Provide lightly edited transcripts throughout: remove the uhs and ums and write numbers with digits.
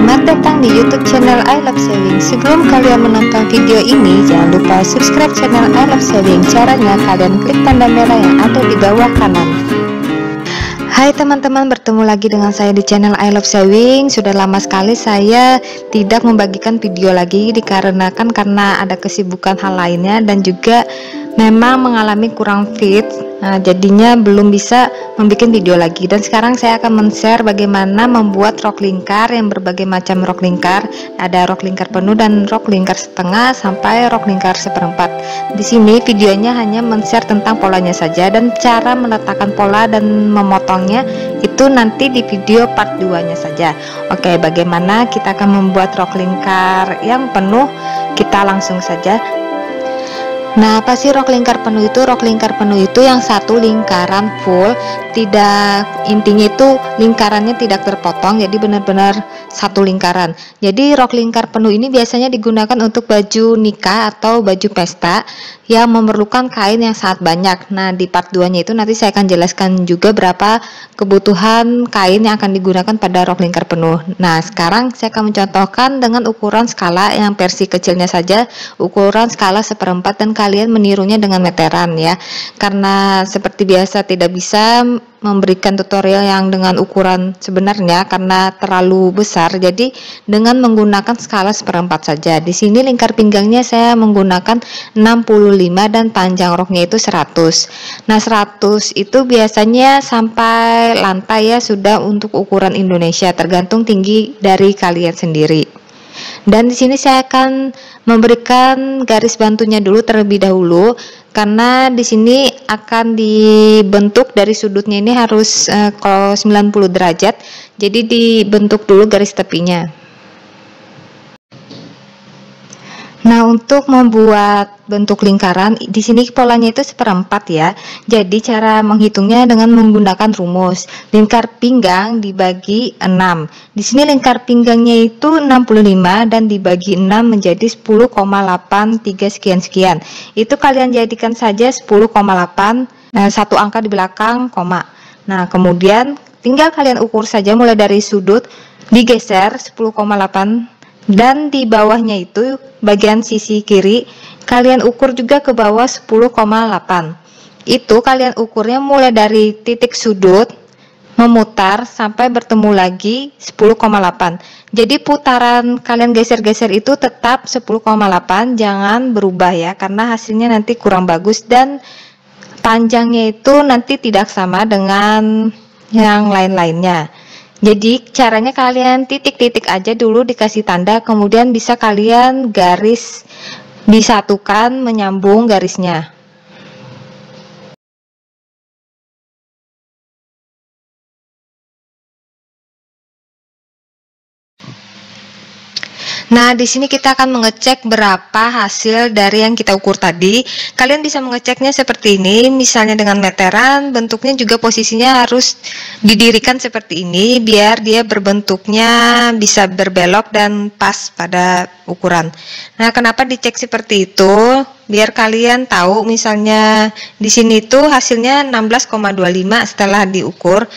Selamat datang di YouTube channel I Love Sewing. Sebelum kalian menonton video ini, jangan lupa subscribe channel I Love Sewing. Caranya kalian klik tanda merah yang ada di bawah kanan. Hai teman-teman, bertemu lagi dengan saya di channel I Love Sewing. Sudah lama sekali saya tidak membagikan video lagi dikarenakan karena ada kesibukan hal lainnya dan juga memang mengalami kurang fit. Nah, jadinya belum bisa membuat video lagi. Dan sekarang saya akan men-share bagaimana membuat rok lingkar yang berbagai macam rok lingkar. Ada rok lingkar penuh dan rok lingkar setengah sampai rok lingkar seperempat. Di sini videonya hanya men-share tentang polanya saja, dan cara meletakkan pola dan memotongnya itu nanti di video part 2-nya saja. Oke, bagaimana kita akan membuat rok lingkar yang penuh? Kita langsung saja. Nah, apa sih rok lingkar penuh itu? Rok lingkar penuh itu yang satu lingkaran full, tidak, intinya itu lingkarannya tidak terpotong, jadi benar-benar satu lingkaran. Jadi rok lingkar penuh ini biasanya digunakan untuk baju nikah atau baju pesta yang memerlukan kain yang sangat banyak. Nah, di part 2-nya itu nanti saya akan jelaskan juga berapa kebutuhan kain yang akan digunakan pada rok lingkar penuh. Nah, sekarang saya akan mencontohkan dengan ukuran skala yang versi kecilnya saja, ukuran skala seperempat, dan kalian menirunya dengan meteran ya, karena seperti biasa tidak bisa memberikan tutorial yang dengan ukuran sebenarnya karena terlalu besar, jadi dengan menggunakan skala seperempat saja. Di sini lingkar pinggangnya saya menggunakan 65 dan panjang roknya itu 100. Nah, 100 itu biasanya sampai lantai ya, sudah untuk ukuran Indonesia, tergantung tinggi dari kalian sendiri. Dan di sini saya akan memberikan garis bantunya dulu terlebih dahulu, karena di sini akan dibentuk dari sudutnya ini harus kalau 90 derajat, jadi dibentuk dulu garis tepinya. Nah, untuk membuat bentuk lingkaran, di sini polanya itu seperempat ya. Jadi cara menghitungnya dengan menggunakan rumus. Lingkar pinggang dibagi 6. Di sini lingkar pinggangnya itu 65 dan dibagi 6 menjadi 10,83 sekian-sekian. Itu kalian jadikan saja 10,8, satu angka di belakang koma. Nah, kemudian tinggal kalian ukur saja mulai dari sudut, digeser 10,8. Dan di bawahnya itu bagian sisi kiri kalian ukur juga ke bawah 10,8. Itu kalian ukurnya mulai dari titik sudut memutar sampai bertemu lagi 10,8. Jadi putaran kalian geser-geser itu tetap 10,8, jangan berubah ya, karena hasilnya nanti kurang bagus dan panjangnya itu nanti tidak sama dengan yang lain-lainnya. Jadi caranya kalian titik-titik aja dulu, dikasih tanda, kemudian bisa kalian garis disatukan menyambung garisnya. Nah, di sini kita akan mengecek berapa hasil dari yang kita ukur tadi. Kalian bisa mengeceknya seperti ini, misalnya dengan meteran, bentuknya juga posisinya harus didirikan seperti ini, biar dia berbentuknya bisa berbelok dan pas pada ukuran. Nah, kenapa dicek seperti itu? Biar kalian tahu, misalnya di sini tuh hasilnya 16,25 setelah diukur.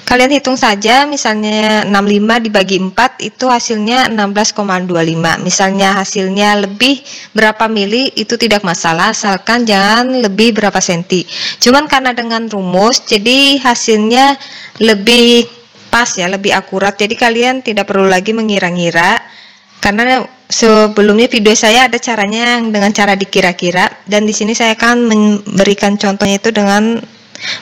Kalian hitung saja, misalnya 65 dibagi 4 itu hasilnya 16,25. Misalnya hasilnya lebih berapa mili itu tidak masalah, asalkan jangan lebih berapa senti. Cuman karena dengan rumus jadi hasilnya lebih pas ya, lebih akurat. Jadi kalian tidak perlu lagi mengira-ngira, karena sebelumnya video saya ada caranya dengan cara dikira-kira, dan di sini saya akan memberikan contohnya itu dengan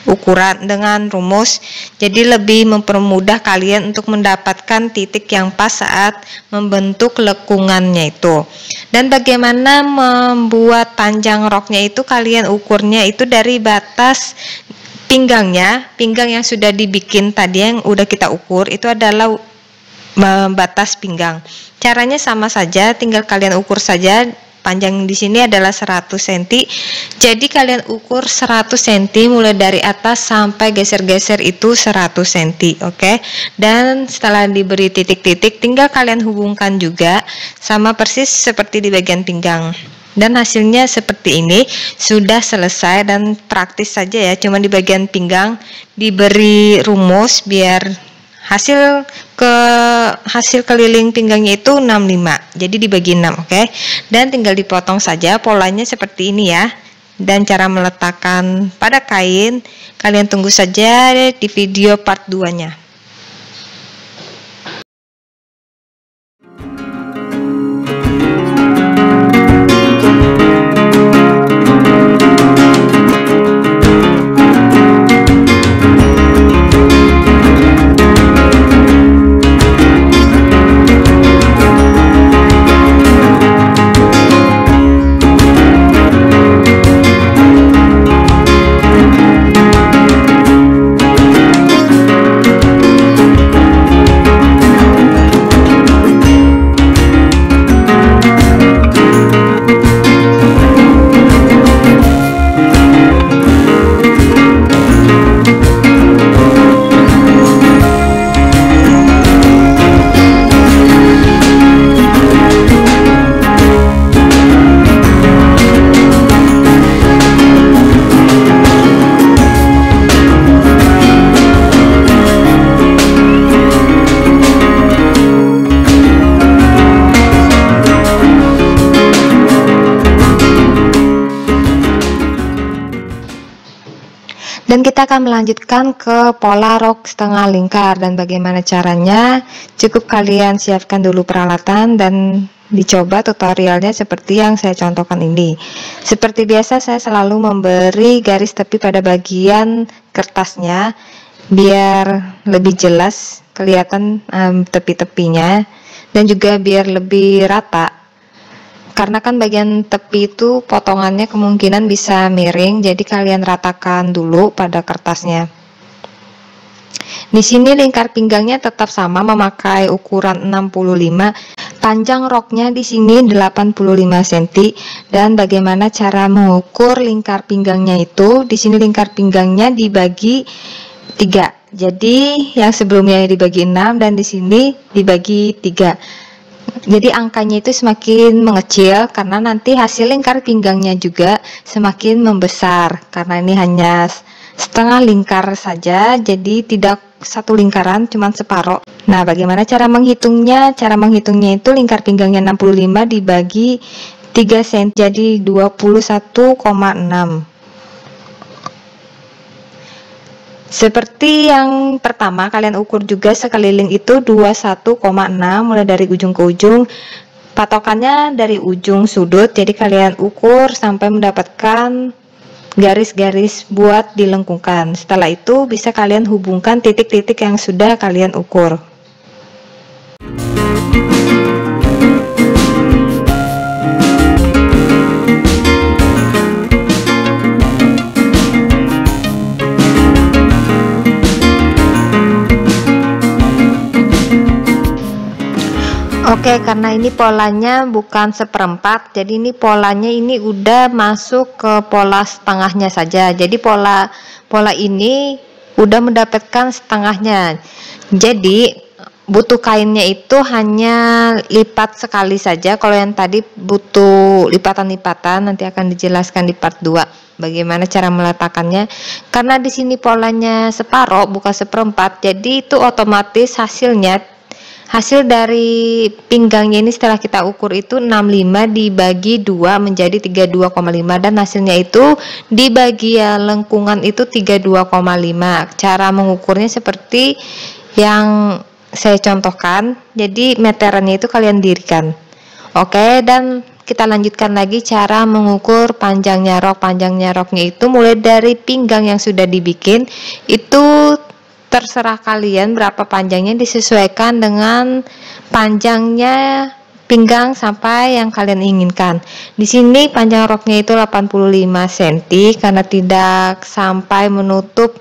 ukuran dengan rumus, jadi lebih mempermudah kalian untuk mendapatkan titik yang pas saat membentuk lekungannya itu. Dan bagaimana membuat panjang roknya itu, kalian ukurnya itu dari batas pinggangnya, pinggang yang sudah dibikin tadi yang udah kita ukur itu adalah batas pinggang. Caranya sama saja, tinggal kalian ukur saja. Panjang di sini adalah 100 cm. Jadi kalian ukur 100 cm mulai dari atas sampai geser-geser itu 100 cm, oke? Dan setelah diberi titik-titik, tinggal kalian hubungkan juga sama persis seperti di bagian pinggang. Dan hasilnya seperti ini, sudah selesai dan praktis saja ya. Cuma di bagian pinggang diberi rumus biar hasil keliling pinggangnya itu 65, jadi dibagi 6. Oke, dan tinggal dipotong saja. Polanya seperti ini ya. Dan cara meletakkan pada kain kalian tunggu saja di video part 2 nya. Dan kita akan melanjutkan ke pola rok setengah lingkar. Dan bagaimana caranya? Cukup kalian siapkan dulu peralatan dan dicoba tutorialnya seperti yang saya contohkan ini. Seperti biasa, saya selalu memberi garis tepi pada bagian kertasnya biar lebih jelas kelihatan tepi-tepinya, dan juga biar lebih rata. Karena kan bagian tepi itu potongannya kemungkinan bisa miring, jadi kalian ratakan dulu pada kertasnya. Di sini lingkar pinggangnya tetap sama, memakai ukuran 65. Panjang roknya di sini 85 cm. Dan bagaimana cara mengukur lingkar pinggangnya itu? Di sini lingkar pinggangnya dibagi 3. Jadi yang sebelumnya dibagi 6 dan di sini dibagi 3. Jadi angkanya itu semakin mengecil karena nanti hasil lingkar pinggangnya juga semakin membesar, karena ini hanya setengah lingkar saja, jadi tidak satu lingkaran, cuma separuh. Nah, bagaimana cara menghitungnya? Cara menghitungnya itu lingkar pinggangnya 65 dibagi 3 cm, jadi 21,6. Seperti yang pertama, kalian ukur juga sekeliling itu 21,6 mulai dari ujung ke ujung. Patokannya dari ujung sudut, jadi kalian ukur sampai mendapatkan garis-garis buat dilengkungkan. Setelah itu bisa kalian hubungkan titik-titik yang sudah kalian ukur. Oke, karena ini polanya bukan seperempat, jadi ini polanya ini udah masuk ke pola setengahnya saja. Jadi pola ini udah mendapatkan setengahnya. Jadi butuh kainnya itu hanya lipat sekali saja. Kalau yang tadi butuh lipatan-lipatan, nanti akan dijelaskan di part 2 bagaimana cara meletakkannya. Karena di sini polanya separuh bukan seperempat, jadi itu otomatis hasil dari pinggangnya ini setelah kita ukur itu 65 dibagi 2 menjadi 32,5, dan hasilnya itu di bagian lengkungan itu 32,5. Cara mengukurnya seperti yang saya contohkan, jadi meterannya itu kalian dirikan. Oke, dan kita lanjutkan lagi cara mengukur panjangnya rok. Panjangnya roknya itu mulai dari pinggang yang sudah dibikin itu terserah kalian berapa panjangnya, disesuaikan dengan panjangnya pinggang sampai yang kalian inginkan. Di sini panjang roknya itu 85 cm karena tidak sampai menutup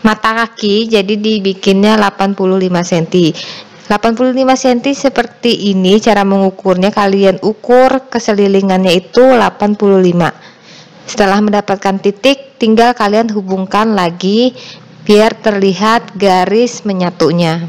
mata kaki, jadi dibikinnya 85 cm. 85 cm seperti ini cara mengukurnya. Kalian ukur keselilingannya itu 85. Setelah mendapatkan titik, tinggal kalian hubungkan lagi biar terlihat garis menyatunya.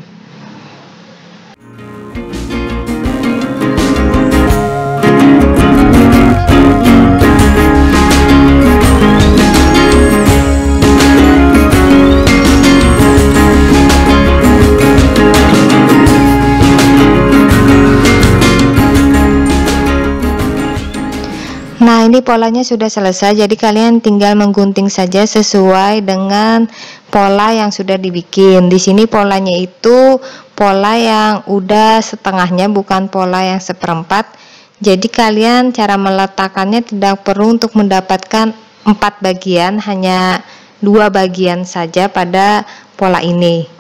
ini polanya sudah selesai, jadi kalian tinggal menggunting saja sesuai dengan pola yang sudah dibikin. Di sini polanya itu pola yang udah setengahnya, bukan pola yang seperempat. Jadi kalian cara meletakkannya tidak perlu untuk mendapatkan 4 bagian, hanya 2 bagian saja pada pola ini.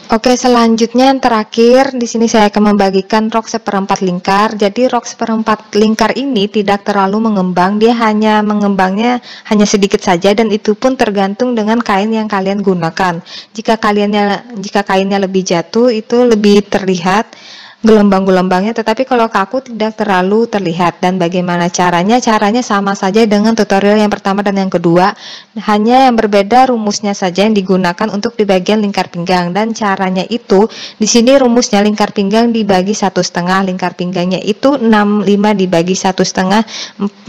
Oke, selanjutnya yang terakhir di sini saya akan membagikan rok seperempat lingkar. Jadi rok seperempat lingkar ini tidak terlalu mengembang, dia hanya mengembangnya hanya sedikit saja, dan itu pun tergantung dengan kain yang kalian gunakan. Jika kainnya lebih jatuh, itu lebih terlihat gelombang-gelombangnya, tetapi kalau kaku tidak terlalu terlihat. Dan bagaimana caranya? Caranya sama saja dengan tutorial yang pertama dan yang kedua, hanya yang berbeda rumusnya saja yang digunakan untuk di bagian lingkar pinggang. Dan caranya itu di sini rumusnya lingkar pinggang dibagi 1/2, lingkar pinggangnya itu 65 dibagi 1/2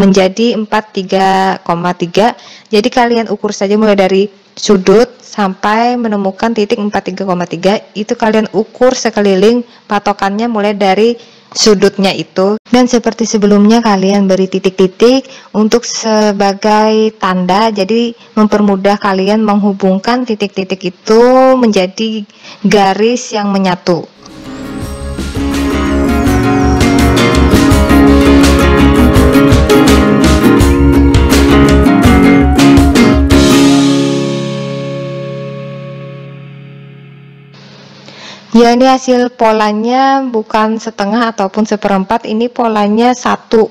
menjadi 43,3. Jadi kalian ukur saja mulai dari sudut sampai menemukan titik 43,3, itu kalian ukur sekeliling, patokannya mulai dari sudutnya itu. Dan seperti sebelumnya kalian beri titik-titik untuk sebagai tanda, jadi mempermudah kalian menghubungkan titik-titik itu menjadi garis yang menyatu. Ya, ini hasil polanya bukan setengah ataupun seperempat, ini polanya 1.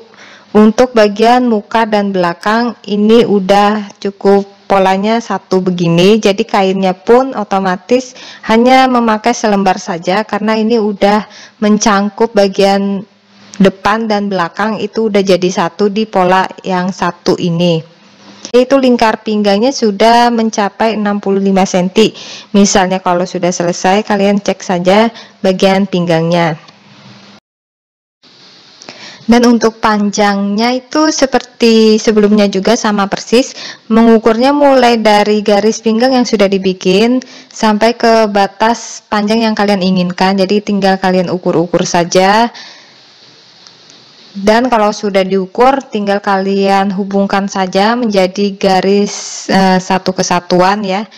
Untuk bagian muka dan belakang ini udah cukup polanya 1 begini. Jadi kainnya pun otomatis hanya memakai selembar saja, karena ini udah mencangkup bagian depan dan belakang, itu udah jadi 1 di pola yang 1 ini. Itu lingkar pinggangnya sudah mencapai 65 cm. Misalnya kalau sudah selesai, kalian cek saja bagian pinggangnya. Dan untuk panjangnya itu seperti sebelumnya juga sama persis, mengukurnya mulai dari garis pinggang yang sudah dibikin sampai ke batas panjang yang kalian inginkan. Jadi tinggal kalian ukur-ukur saja. Dan kalau sudah diukur, tinggal kalian hubungkan saja menjadi garis satu kesatuan ya.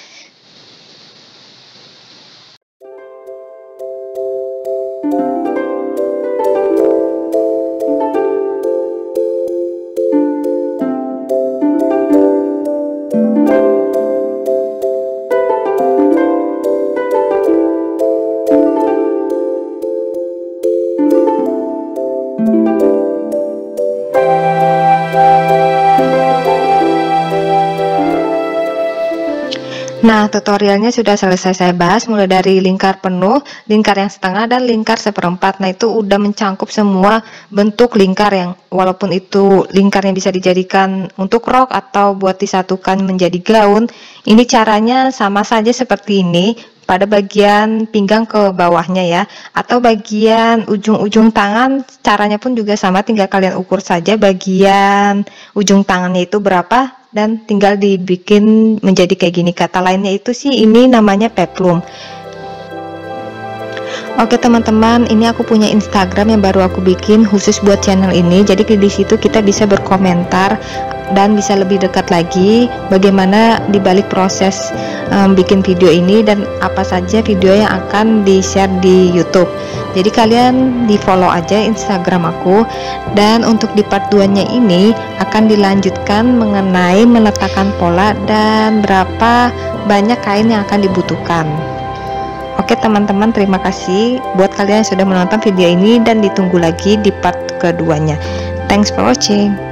Nah, tutorialnya sudah selesai saya bahas mulai dari lingkar penuh, lingkar yang setengah, dan lingkar seperempat. Nah, itu udah mencangkup semua bentuk lingkar, yang walaupun itu lingkar yang bisa dijadikan untuk rok atau buat disatukan menjadi gaun. Ini caranya sama saja seperti ini pada bagian pinggang ke bawahnya ya, atau bagian ujung-ujung tangan caranya pun juga sama, tinggal kalian ukur saja bagian ujung tangannya itu berapa dan tinggal dibikin menjadi kayak gini. Kata lainnya itu sih ini namanya peplum. Oke teman-teman, ini aku punya Instagram yang baru aku bikin khusus buat channel ini. Jadi di situ kita bisa berkomentar dan bisa lebih dekat lagi bagaimana dibalik proses bikin video ini dan apa saja video yang akan di-share di YouTube. Jadi kalian di follow aja Instagram aku. Dan untuk di part 2 nya ini akan dilanjutkan mengenai meletakkan pola dan berapa banyak kain yang akan dibutuhkan. Oke teman-teman, terima kasih buat kalian yang sudah menonton video ini dan ditunggu lagi di part keduanya. Thanks for watching.